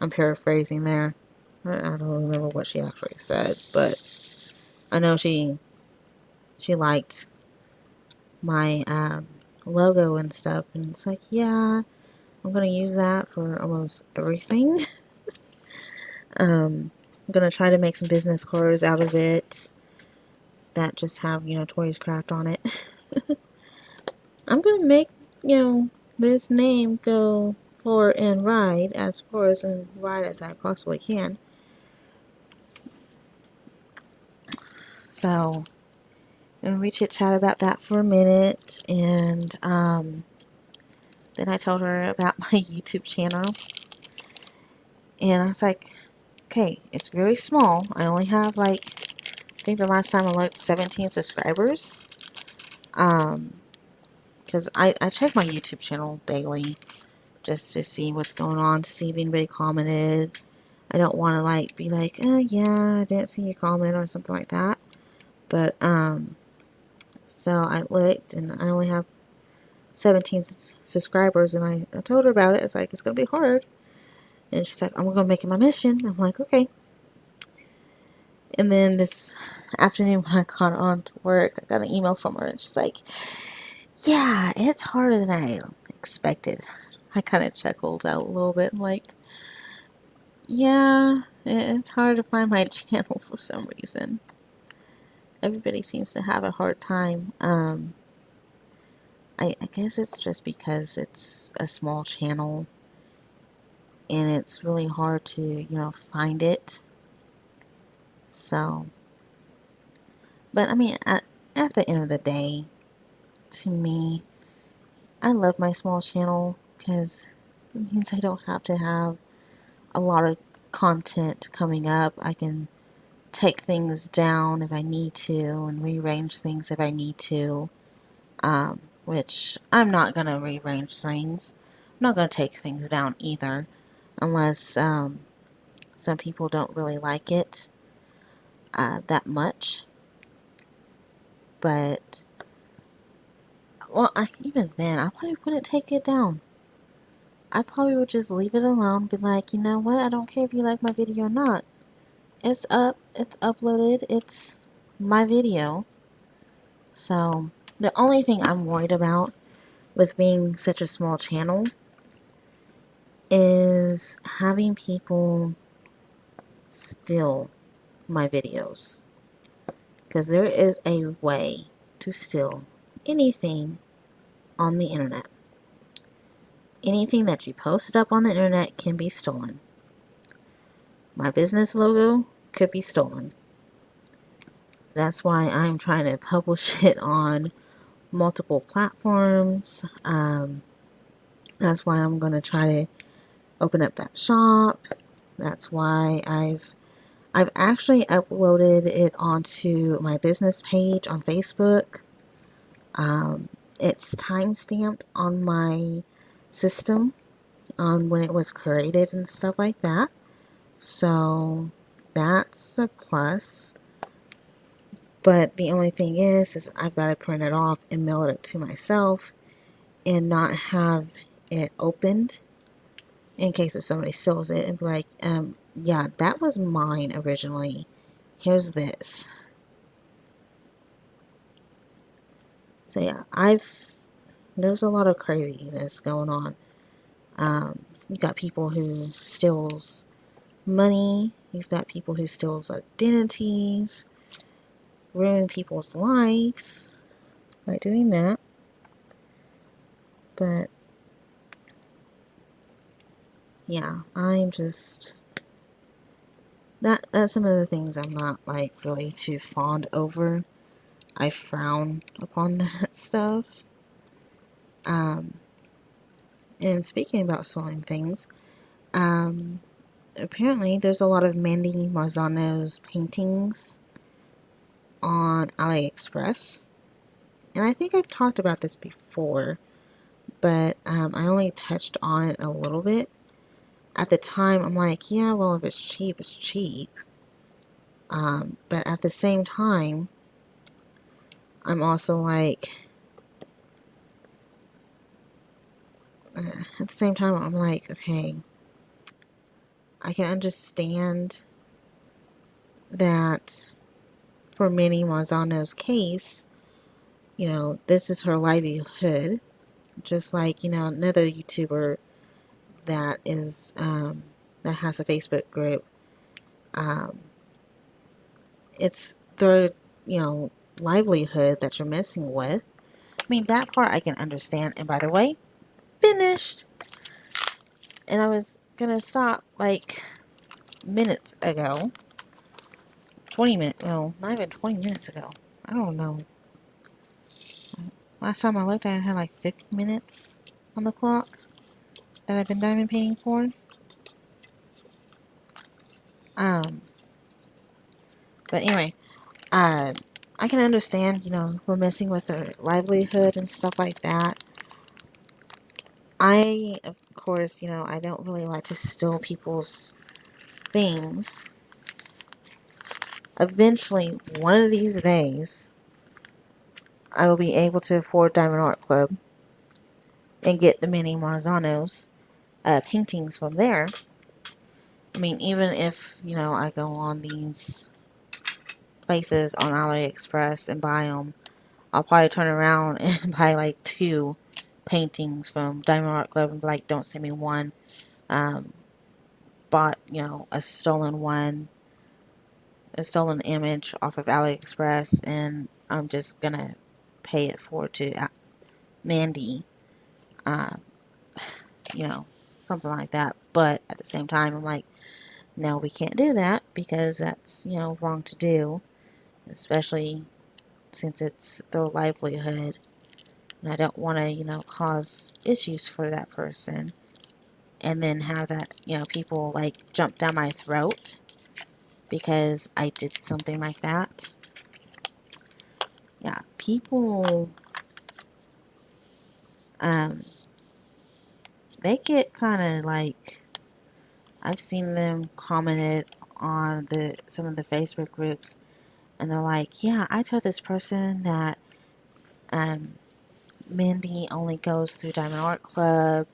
I'm paraphrasing there. I don't remember what she actually said, but I know she liked my logo and stuff, and it's like, yeah, I'm gonna use that for almost everything. I'm gonna try to make some business cards out of it that just have, Toyscraft on it. I'm gonna make, this name go far and wide, as far as and wide as I possibly can. So, and we chit chat about that for a minute, and then I told her about my YouTube channel, and I was like, okay, it's very small. I only have I think the last time I looked, 17 subscribers. Because I check my YouTube channel daily just to see what's going on, to see if anybody commented. I don't want to be like, oh yeah, I didn't see your comment or something like that. But so I looked, and I only have 17 subscribers, and I told her about it. It's like, it's gonna be hard, and she's like, I'm gonna make it my mission. I'm like, okay. And then this afternoon when I got on to work, I got an email from her, and she's like, yeah, it's harder than I expected. I kind of chuckled out a little bit. I'm like, yeah, it's hard to find my channel for some reason. Everybody seems to have a hard time. I guess it's just because it's a small channel and it's really hard to, find it. So, but I mean, at the end of the day, to me, I love my small channel because it means I don't have to have a lot of content coming up. I can take things down if I need to and rearrange things if I need to, which I'm not going to rearrange things. I'm not going to take things down either unless some people don't really like it that much. But, well, even then, I probably wouldn't take it down. I probably would just leave it alone, be like, you know what, I don't care if you like my video or not. It's up, it's uploaded, it's my video. So, the only thing I'm worried about with being such a small channel is having people steal my videos. Because there is a way to steal anything on the internet. Anything that you post up on the internet can be stolen. My business logo could be stolen. That's why I'm trying to publish it on multiple platforms. That's why I'm going to try to open up that shop. That's why I've actually uploaded it onto my business page on Facebook. It's time-stamped on my system on when it was created and stuff like that. So that's a plus. But the only thing is I've got to print it off and mail it to myself and not have it opened in case if somebody steals it and be like, yeah, that was mine originally. Here's this. So yeah, there's a lot of craziness going on. You got people who steals money. You've got people who steals identities, ruin people's lives by doing that. But yeah, I'm just that's some of the things I'm not like really too fond over. I frown upon that stuff. And speaking about selling things, apparently there's a lot of Mandy Marzano's paintings on AliExpress. And I think I've talked about this before, but I only touched on it a little bit. At the time, I'm like, yeah, well, if it's cheap, it's cheap. But at the same time, I'm also like, okay, I can understand that for Minnie Marzano's case, this is her livelihood. Just like, another YouTuber that is, that has a Facebook group. It's their, livelihood that you're messing with. I mean, that part I can understand. And by the way, finished. And I was gonna stop like minutes ago. 20 minutes, no, not even 20 minutes ago. I don't know. Last time I looked, I had like 50 minutes on the clock that I've been diamond painting for. But anyway, I can understand, we're messing with their livelihood and stuff like that. Of course, I don't really like to steal people's things. Eventually, one of these days, I will be able to afford Diamond Art Club and get the Minnie Marzano's paintings from there. I mean, even if, I go on these places on AliExpress and buy them, I'll probably turn around and buy like 2 paintings from Diamond Art Club and be like, don't send me one. Bought, a stolen one, a stolen image off of AliExpress, and I'm just gonna pay it forward to Mandy, something like that. But at the same time, I'm like, no, we can't do that because that's, wrong to do, especially since it's their livelihood. And I don't want to, cause issues for that person and then have that, people like jump down my throat because I did something like that. Yeah, people, um, they get kind of like, I've seen them commented on some of the Facebook groups, and they're like, yeah, I told this person that Mindy only goes through Diamond Art Club,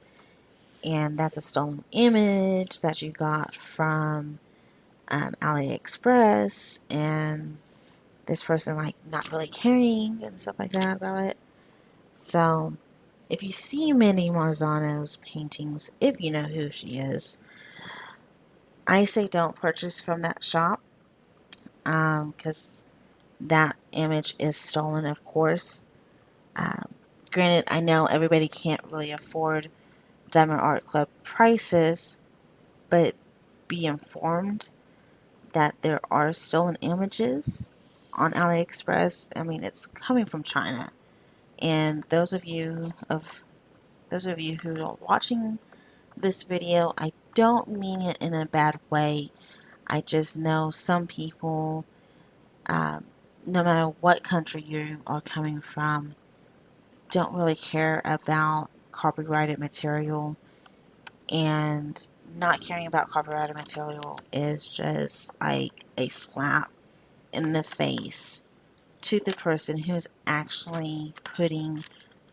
and that's a stolen image that you got from AliExpress, and this person like not really caring and stuff like that about it. So if you see Minnie Marzano's paintings, if you know who she is, I say don't purchase from that shop, because that image is stolen, of course. Granted, I know everybody can't really afford Diamond Art Club prices, but be informed that there are stolen images on AliExpress. I mean, it's coming from China, and those of you who are watching this video, I don't mean it in a bad way. I just know some people, no matter what country you are coming from, don't really care about copyrighted material, and not caring about copyrighted material is just like a slap in the face to the person who's actually putting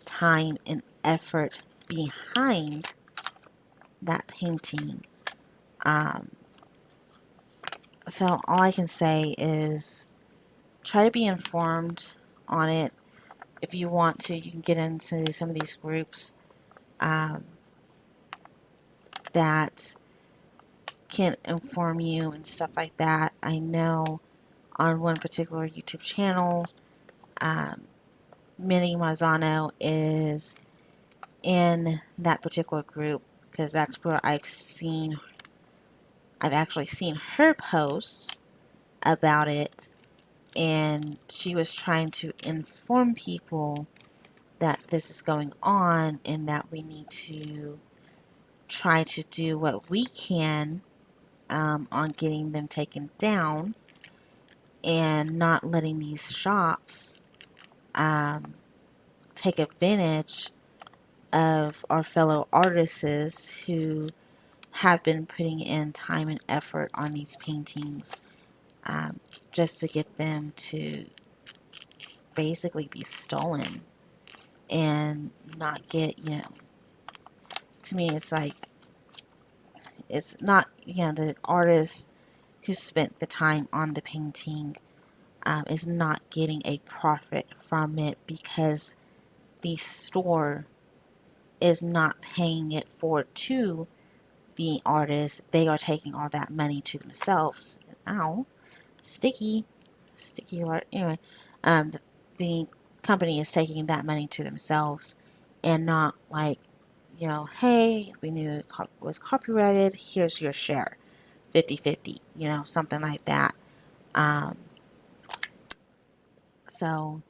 time and effort behind that painting. So all I can say is try to be informed on it. if you want to, you can get into some of these groups that can inform you and stuff like that. I know on one particular YouTube channel, Minnie Marzano is in that particular group because that's where I've actually seen her post about it, and she was trying to inform people that this is going on and that we need to try to do what we can on getting them taken down and not letting these shops take advantage of our fellow artists who have been putting in time and effort on these paintings just to get them to basically be stolen and not get, to me it's like, it's not, the artist who spent the time on the painting is not getting a profit from it because the store is not paying it forward to the artist. They are taking all that money to themselves. Ow, sticky, sticky art. Anyway, the company is taking that money to themselves and not like, hey, we knew it was copyrighted, here's your share, 50-50, something like that. So,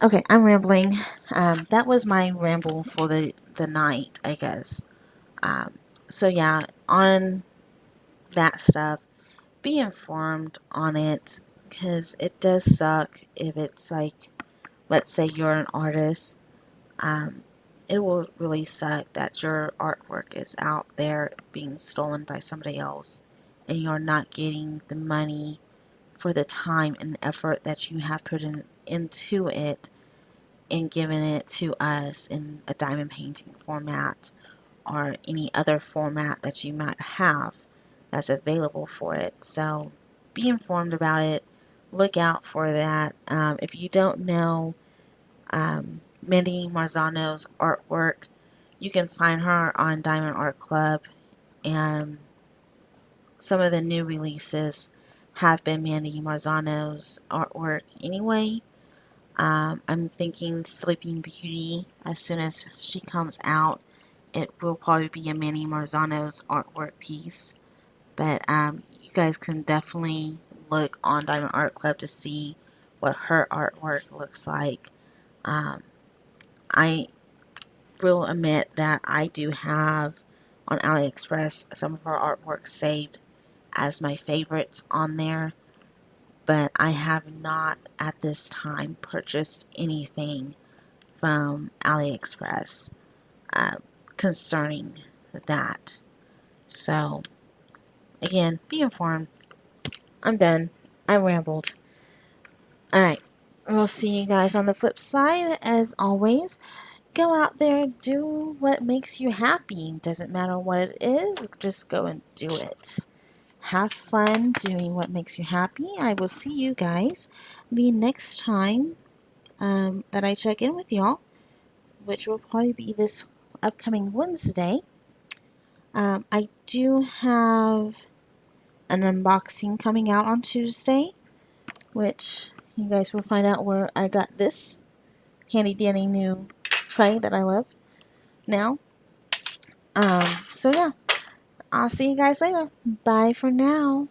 okay, I'm rambling. That was my ramble for the night, I guess. So yeah, on that stuff, be informed on it because it does suck if it's like, let's say you're an artist. It will really suck that your artwork is out there being stolen by somebody else and you're not getting the money for the time and effort that you have put into it and given it to us in a diamond painting format or any other format that you might have that's available for it. So be informed about it. Look out for that. If you don't know Minnie Marzano's artwork, you can find her on Diamond Art Club, and some of the new releases have been Minnie Marzano's artwork anyway. I'm thinking Sleeping Beauty, as soon as she comes out, it will probably be a Minnie Marzano's artwork piece. But you guys can definitely look on Diamond Art Club to see what her artwork looks like. I will admit that I do have on AliExpress some of her artwork saved as my favorites on there, but I have not at this time purchased anything from AliExpress concerning that. So, again, be informed. I'm done. I rambled. Alright, we'll see you guys on the flip side. As always, go out there, do what makes you happy. Doesn't matter what it is, just go and do it. Have fun doing what makes you happy. I will see you guys the next time that I check in with y'all, which will probably be this upcoming Wednesday. I do have an unboxing coming out on Tuesday, which you guys will find out where I got this handy dandy new tray that I love now. So yeah, I'll see you guys later. Bye for now.